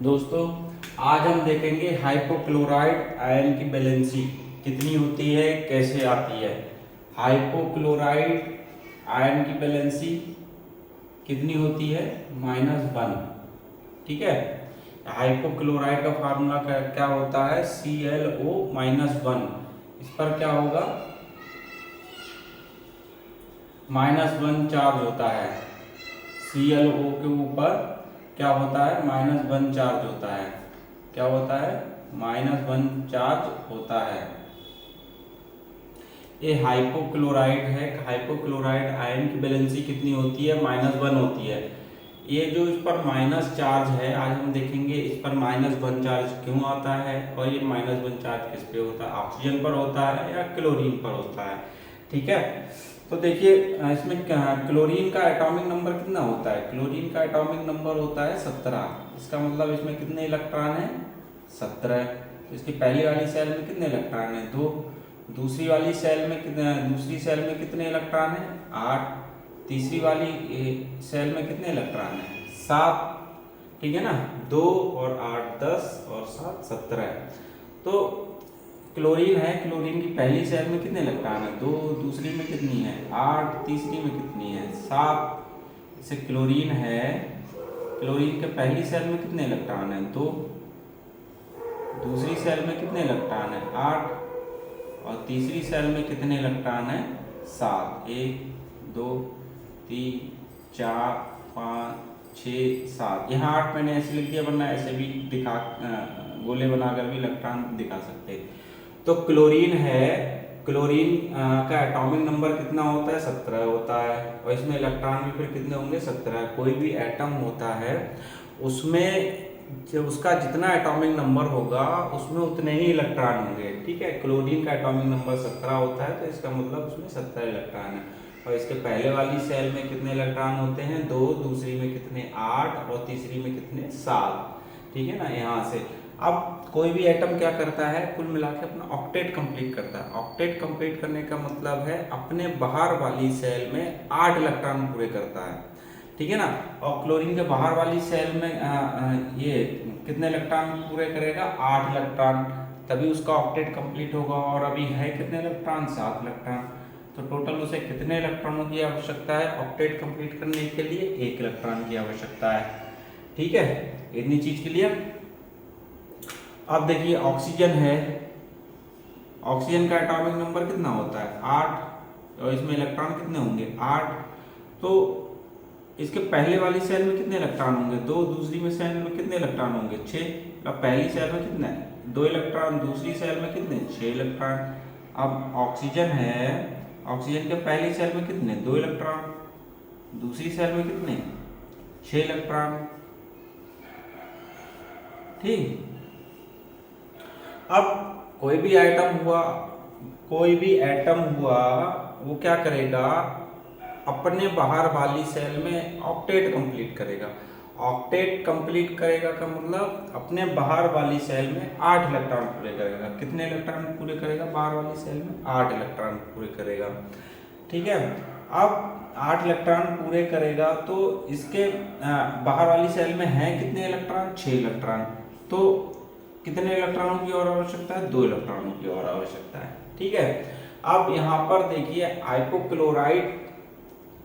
दोस्तों, आज हम देखेंगे हाइपोक्लोराइड आयन की वैलेंसी कितनी होती है, कैसे आती है। हाइपोक्लोराइड आयन की वैलेंसी कितनी होती है? -1। ठीक है। हाइपोक्लोराइड का फार्मूला क्या होता है? ClO-1। इस पर क्या होगा? -1 चार्ज होता है। ClO के ऊपर क्या होता है? -1 चार्ज होता है। क्या होता है? -1 चार्ज होता है। ये हाइपोक्लोराइड है। हाइपोक्लोराइड आयन की वैलेंसी कितनी होती है? -1 होती है। ये जो इस पर माइनस चार्ज है, आज हम देखेंगे इस पर -1 चार्ज क्यों आता है और ये -1 चार्ज किस पे होता है, ऑक्सीजन पर होता है या क्लोरीन पर होता है। ठीक है। तो देखिए, इसमें क्लोरीन का एटॉमिक नंबर कितना होता है? क्लोरीन का एटॉमिक नंबर होता है 17। इसका मतलब इसमें कितने इलेक्ट्रॉन है? 17। तो इसकी पहली वाली सेल में कितने इलेक्ट्रॉन है? 2। दूसरी वाली सेल में कितने इलेक्ट्रॉन है? 8। तीसरी वाली सेल में कितने इलेक्ट्रॉन है? 7। ठीक है ना। 2 और 8 10 और 7 17। तो क्लोरीन है। क्लोरीन की पहली सेल में कितने इलेक्ट्रॉन है? 2। दूसरी में कितनी है? 8। तीसरी में कितनी है? 7। इसे क्लोरीन है। क्लोरीन के पहली सेल में कितने इलेक्ट्रॉन है? 2। दूसरी सेल में कितने इलेक्ट्रॉन है? 8। और तीसरी सेल में कितने इलेक्ट्रॉन है? 7। 1 2 3 4 5 6 7। यहाँ 8 मैंने ऐसे लिख दिया, वरना ऐसे भी दिखा गोले बनाकर भी इलेक्ट्रॉन दिखा सकते हैं। तो क्लोरीन है। क्लोरीन का एटॉमिक नंबर कितना होता है? 17 होता है। और इसमें इलेक्ट्रॉन भी फिर कितने होंगे? 17। कोई भी एटम होता है उसमें जो उसका जितना एटॉमिक नंबर होगा उसमें उतने ही इलेक्ट्रॉन होंगे। ठीक है। क्लोरीन का एटॉमिक नंबर 17 होता है, तो इसका मतलब उसमें 17 इलेक्ट्रॉन है। और इसके पहले वाली सेल में कितने इलेक्ट्रॉन होते हैं? 2। दूसरी में कितने? 8। और तीसरी में कितने? 7। ठीक है ना। यहाँ से अब कोई भी एटम क्या करता है? कुल मिला के अपना ऑक्टेट कंप्लीट करता है। ऑक्टेट कंप्लीट करने का मतलब है अपने बाहर वाली सेल में 8 इलेक्ट्रॉन पूरे करता है। ठीक है ना। और क्लोरीन के बाहर वाली सेल में ये कितने इलेक्ट्रॉन पूरे करेगा? 8 इलेक्ट्रॉन। तभी उसका ऑक्टेट कंप्लीट होगा। और अभी है कितने इलेक्ट्रॉन? 7 इलेक्ट्रॉन। तो टोटल उसे कितने इलेक्ट्रॉनों की आवश्यकता है ऑक्टेट कंप्लीट करने के लिए? 1 इलेक्ट्रॉन की आवश्यकता है। ठीक है। इतनी चीज क्लियर। अब देखिए, ऑक्सीजन है। ऑक्सीजन का एटॉमिक नंबर कितना होता है? 8। और इसमें इलेक्ट्रॉन कितने होंगे? 8। तो इसके पहले वाली सेल में कितने इलेक्ट्रॉन होंगे? 2। दूसरी में सेल में कितने इलेक्ट्रॉन होंगे? 6। अब पहली सेल में कितने? 2 इलेक्ट्रॉन। दूसरी सेल में कितने? 6 इलेक्ट्रॉन। अब ऑक्सीजन है। ऑक्सीजन के पहली सेल में कितने? 2 इलेक्ट्रॉन। दूसरी सेल में कितने? 6 इलेक्ट्रॉन। ठीक। अब कोई भी एटम हुआ वो क्या करेगा? अपने बाहर वाली सेल में ऑक्टेट कंप्लीट करेगा। ऑक्टेट कंप्लीट करेगा का मतलब अपने बाहर वाली सेल में 8 इलेक्ट्रॉन पूरे करेगा। कितने इलेक्ट्रॉन पूरे करेगा? बाहर वाली सेल में 8 इलेक्ट्रॉन पूरे करेगा। ठीक है। अब 8 इलेक्ट्रॉन पूरे करेगा तो इसके बाहर वाली सेल में है कितने इलेक्ट्रॉन? 6 इलेक्ट्रॉन। तो कितने इलेक्ट्रॉनों की और आवश्यकता है? 2 इलेक्ट्रॉनों की और आवश्यकता है। ठीक है। अब यहाँ पर देखिए, हाइपोक्लोराइड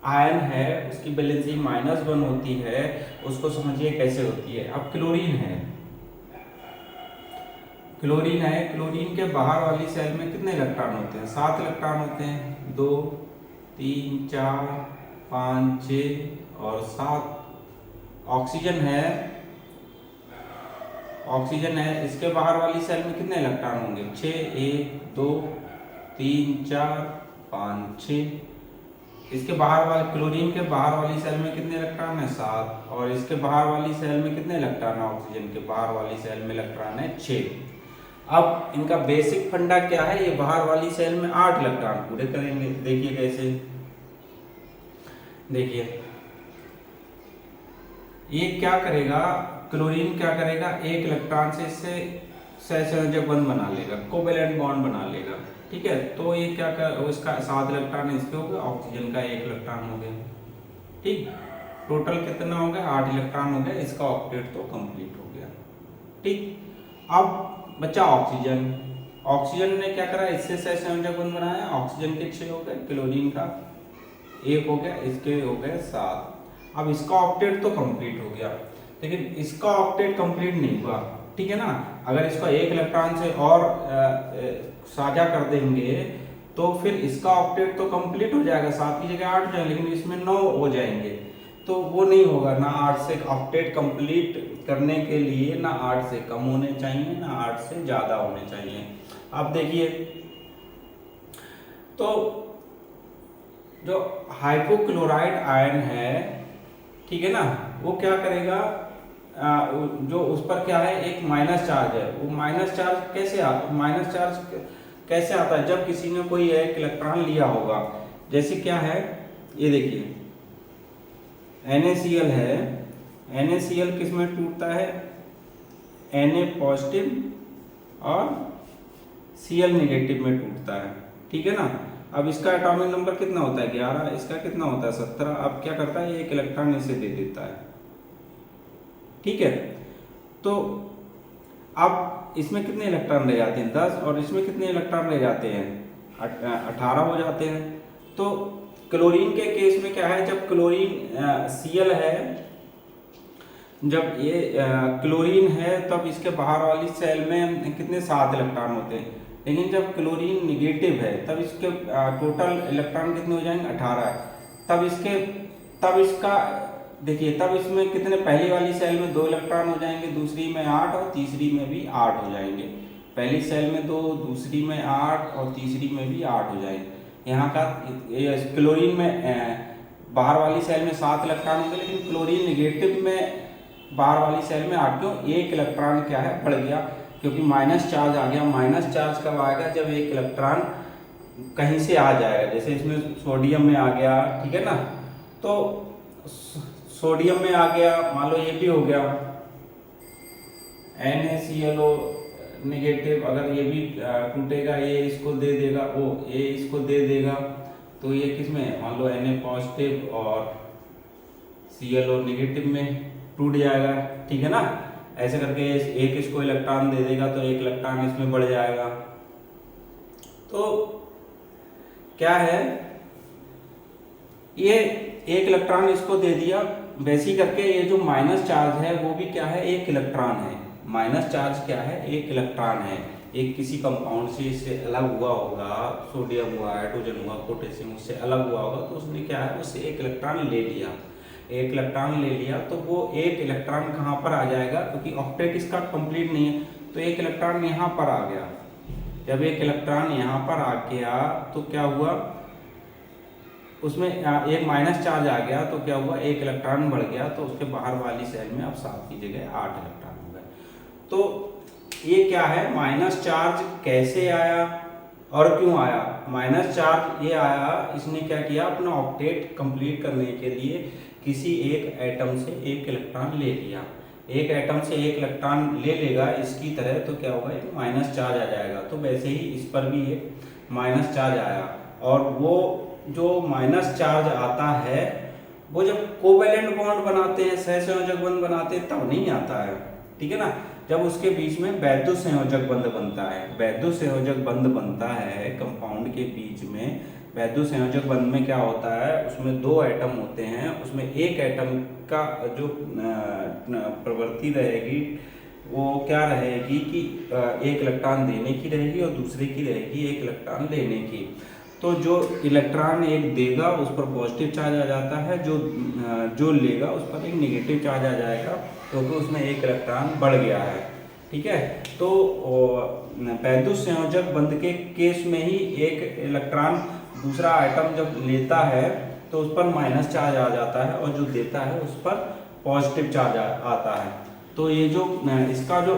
आयन है, उसकी वैलेंसी -1 होती है। उसको समझिए कैसे होती है। अब क्लोरीन है। क्लोरीन के बाहर वाली सेल में कितने इलेक्ट्रॉन होते हैं? 7 इलेक्ट्रॉन होते हैं। 2 3 4 5 6 और 7। ऑक्सीजन है। इसके बाहर वाली सेल में कितने इलेक्ट्रॉन होंगे? 6। 1 2 3 4 5 6। इसके बाहर वाले क्लोरीन के बाहर वाली सेल में कितने इलेक्ट्रॉन है? 7। और इसके बाहर वाली सेल में कितने इलेक्ट्रॉन है? ऑक्सीजन के बाहर वाली सेल में इलेक्ट्रॉन है 6। अब इनका बेसिक फंडा क्या है? ये बाहर वाली सेल में 8 इलेक्ट्रॉन पूरे करेंगे। देखिए कैसे। देखिए, ये क्या करेगा? क्लोरीन क्या करेगा? 1 इलेक्ट्रॉन से इससे सहसंयोजक बंध बना लेगा, कोवेलेंट बॉन्ड बना लेगा। ठीक है। तो ये क्या कर, इसका 7 इलेक्ट्रॉन इसके हो गया, ऑक्सीजन का 1 इलेक्ट्रॉन हो गया। ठीक। टोटल कितना हो गया? 8 इलेक्ट्रॉन हो गया। इसका ऑक्टेट तो कंप्लीट हो गया। ठीक। अब बचा ऑक्सीजन। ऑक्सीजन ने क्या करा, इससे सहसंयोजक बंध बनाया, ऑक्सीजन के 6 हो गए, क्लोरीन का 1 हो गया, इसके हो गए 7। अब इसका ऑक्टेट तो कंप्लीट हो गया, लेकिन इसका ऑक्टेट कंप्लीट नहीं हुआ, ठीक है ना। अगर इसको 1 इलेक्ट्रॉन से और साझा कर देंगे तो फिर इसका ऑक्टेट तो कंप्लीट हो जाएगा, 7 की जगह 8 हो जाएंगे, लेकिन इसमें 9 हो जाएंगे, तो वो नहीं होगा। ना 8 से ऑक्टेट कंप्लीट करने के लिए ना 8 से कम होने चाहिए, ना 8 से ज़्यादा होने चाहिए। अब देखिए, तो जो हाइपोक्लोराइड आयन है, ठीक है ना, वो क्या करेगा, जो उस पर क्या है, एक माइनस चार्ज है। वो माइनस चार्ज कैसे आता है, जब किसी ने कोई एक इलेक्ट्रॉन लिया होगा। जैसे क्या है, ये देखिए NaCl है, NaCl किस में टूटता है, Na पॉजिटिव और Cl नेगेटिव में टूटता है, ठीक है ना। अब इसका एटॉमिक नंबर कितना होता है, 11, इसका कितना होता है, 17। अब क्या करता है, एक इलेक्ट्रॉन इसे दे देता है, ठीक है। तो अब इसमें कितने इलेक्ट्रॉन रह जाते हैं, 10, और इसमें कितने इलेक्ट्रॉन रह जाते हैं, 18 हो जाते हैं। तो क्लोरीन के केस में क्या है, जब क्लोरीन Cl है, जब ये क्लोरीन है, तब इसके बाहर वाली सेल में कितने 7 इलेक्ट्रॉन होते हैं, लेकिन जब क्लोरीन निगेटिव है तब इसके टोटल इलेक्ट्रॉन कितने हो जाएंगे, 18। तब इसका देखिए, तब इसमें कितने, पहली वाली सेल में 2 इलेक्ट्रॉन हो जाएंगे, दूसरी में 8 और तीसरी में भी 8 हो जाएंगे। पहली सेल में 2, दूसरी में 8 और तीसरी में भी 8 हो जाएंगे। यहाँ का क्लोरीन में बाहर वाली सेल में 7 इलेक्ट्रॉन होंगे, लेकिन क्लोरीन निगेटिव में बाहर वाली सेल में 8 क्यों, 1 इलेक्ट्रॉन क्या है, बढ़ गया, क्योंकि माइनस चार्ज आ गया। माइनस चार्ज कब आएगा, जब 1 इलेक्ट्रॉन कहीं से आ जाएगा, जैसे इसमें सोडियम में आ गया, ठीक है ना। तो सोडियम में आ गया, मान लो ये भी हो गया NaClO नेगेटिव, अगर ये भी टूटेगा, ये इसको दे देगा, ये इसको दे देगा, तो ये किस में, मान लो Na पॉजिटिव और ClO नेगेटिव में टूट जाएगा, ठीक है ना। ऐसे करके एक इसको इलेक्ट्रॉन दे देगा तो 1 इलेक्ट्रॉन इसमें बढ़ जाएगा। तो क्या है, ये 1 इलेक्ट्रॉन इसको दे दिया, वैसे ही करके ये जो माइनस चार्ज है वो भी क्या है, 1 इलेक्ट्रॉन है। माइनस चार्ज क्या है, 1 इलेक्ट्रॉन है। एक किसी कंपाउंड से इससे अलग हुआ होगा, सोडियम हुआ, हाइड्रोजन हुआ, पोटेशियम, उससे अलग हुआ होगा, तो उसने क्या है, उससे 1 इलेक्ट्रॉन ले लिया। 1 इलेक्ट्रॉन ले लिया तो वो 1 इलेक्ट्रॉन कहाँ पर आ जाएगा, क्योंकि ऑक्टेट इसका कंप्लीट नहीं है, तो 1 इलेक्ट्रॉन यहाँ पर आ गया। जब 1 इलेक्ट्रॉन यहाँ पर आ गया तो क्या हुआ, उसमें एक माइनस चार्ज आ गया, तो क्या हुआ, 1 इलेक्ट्रॉन बढ़ गया, तो उसके बाहर वाली सेल में अब 7 की जगह 8 इलेक्ट्रॉन हो गए। तो ये क्या है, माइनस चार्ज कैसे आया और क्यों आया। माइनस चार्ज ये आया, इसने क्या किया, अपना ऑक्टेट कंप्लीट करने के लिए किसी एक एटम से 1 इलेक्ट्रॉन ले लिया। एक एटम से 1 इलेक्ट्रॉन ले लेगा इसकी तरह, तो क्या होगा, एक माइनस चार्ज आ जाएगा। तो वैसे ही इस पर भी एक माइनस चार्ज आया, और वो जो माइनस चार्ज आता है वो जब कोवेलेंट बॉन्ड बनाते हैं, सहसंयोजक बंध बनाते हैं, तब नहीं आता है, ठीक है ना। जब उसके बीच में वैद्युत संयोजक बंध बनता है, वैद्युत संयोजक बंध बनता है कंपाउंड के बीच में। वैद्युत संयोजक बंध में क्या होता है, उसमें 2 एटम होते हैं, उसमें एक एटम का जो प्रवृत्ति रहेगी वो क्या रहेगी कि 1 इलेक्ट्रॉन देने की रहेगी और दूसरे की रहेगी 1 इलेक्ट्रॉन लेने की। तो जो इलेक्ट्रॉन एक देगा उस पर पॉजिटिव चार्ज आ जाता है, जो लेगा उस पर एक नेगेटिव चार्ज आ जाएगा, क्योंकि उसमें 1 इलेक्ट्रॉन बढ़ गया है, ठीक है। तो वैद्युत संयोजक बंध के केस में ही 1 इलेक्ट्रॉन दूसरा आइटम जब लेता है तो उस पर माइनस चार्ज आ जाता है, और जो देता है उस पर पॉजिटिव चार्ज आता है। तो ये जो इसका जो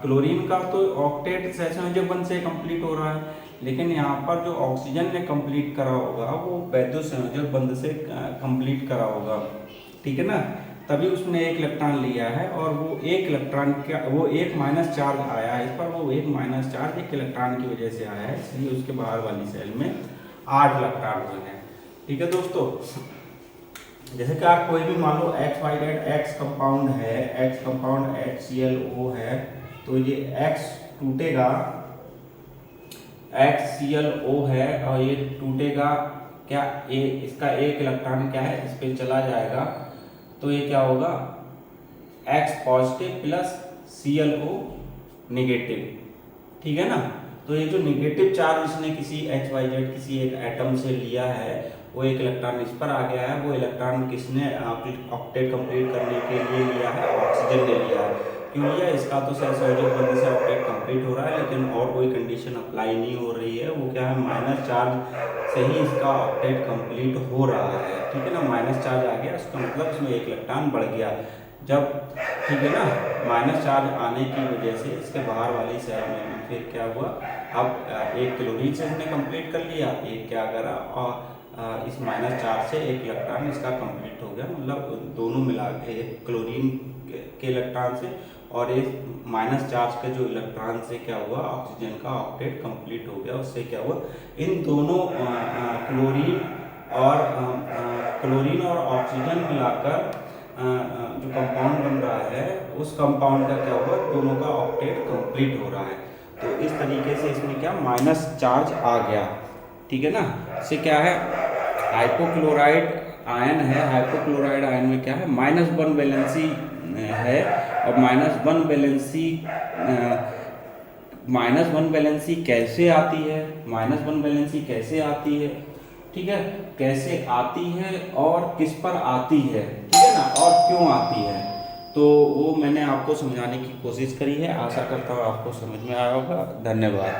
क्लोरीन का तो ऑक्टेट सहसंयोजक बंध से कंप्लीट हो रहा है, लेकिन यहाँ पर जो ऑक्सीजन ने कंप्लीट करा होगा वो वैद्युत संयोजक बंध से कंप्लीट करा होगा, ठीक है ना। तभी उसने 1 इलेक्ट्रॉन लिया है, और वो 1 इलेक्ट्रॉन का वो 1 माइनस चार्ज आया है इस पर, वो 1 माइनस चार्ज 1 इलेक्ट्रॉन की वजह से आया है, इसलिए उसके बाहर वाली सेल में 8 इलेक्ट्रॉन हो गए, ठीक है दोस्तों। जैसे कि आप कोई भी मान लो X Y Z X compound है, एक्स कंपाउंड HClO है, तो ये एक्स टूटेगा, HClO है और ये टूटेगा क्या, ए इसका एक इलेक्ट्रॉन क्या है इस पे चला जाएगा, तो ये क्या होगा X positive plus ClO negative, ठीक है ना। तो ये जो नेगेटिव चार्ज इसने किसी XYZ किसी एक एटम से लिया है, वो एक इलेक्ट्रॉन इस पर आ गया है, वो इलेक्ट्रॉन किसने ऑक्टेट कंप्लीट करने के लिए लिया है, ऑक्सीजन ने लिया है। क्यों लिया, इसका तो सहसंयोजक बंधन से ऑक्टेट कंप्लीट हो रहा है, लेकिन और कोई कंडीशन अप्लाई नहीं हो रही है, वो क्या है माइनस चार्ज से ही इसका ऑक्टेट कंप्लीट हो रहा है, ठीक है ना। माइनस चार्ज आ गया, इसका मतलब इसमें एक इलेक्ट्रॉन बढ़ गया जब, ठीक है ना। माइनस चार्ज आने की वजह से इसके बाहर वाली सेल में फिर क्या हुआ, अब एक क्लोरीन से इसने कंप्लीट कर लिया, एक क्या करा और इस माइनस चार्ज से एक इलेक्ट्रॉन इसका कंप्लीट हो गया, मतलब दोनों मिला के क्लोरीन के इलेक्ट्रॉन से और इस माइनस चार्ज के जो इलेक्ट्रॉन से क्या हुआ ऑक्सीजन का ऑक्टेट कंप्लीट हो गया। उससे क्या हुआ, इन दोनों क्लोरीन और ऑक्सीजन मिलाकर जो कंपाउंड बन रहा है, उस कंपाउंड का क्या हुआ, दोनों का ऑक्टेट कंप्लीट हो रहा है। तो इस तरीके से इसमें क्या माइनस चार्ज आ गया, ठीक है ना। इससे क्या है हाइपोक्लोराइड आयन है, हाइपोक्लोराइड आयन में क्या है -1 वैलेंसी है और -1 वैलेंसी कैसे आती है, -1 वैलेंसी कैसे आती है, ठीक है, कैसे आती है और किस पर आती है, ठीक है ना, और क्यों आती है, तो वो मैंने आपको समझाने की कोशिश करी है। आशा करता हूँ आपको समझ में आया होगा। धन्यवाद।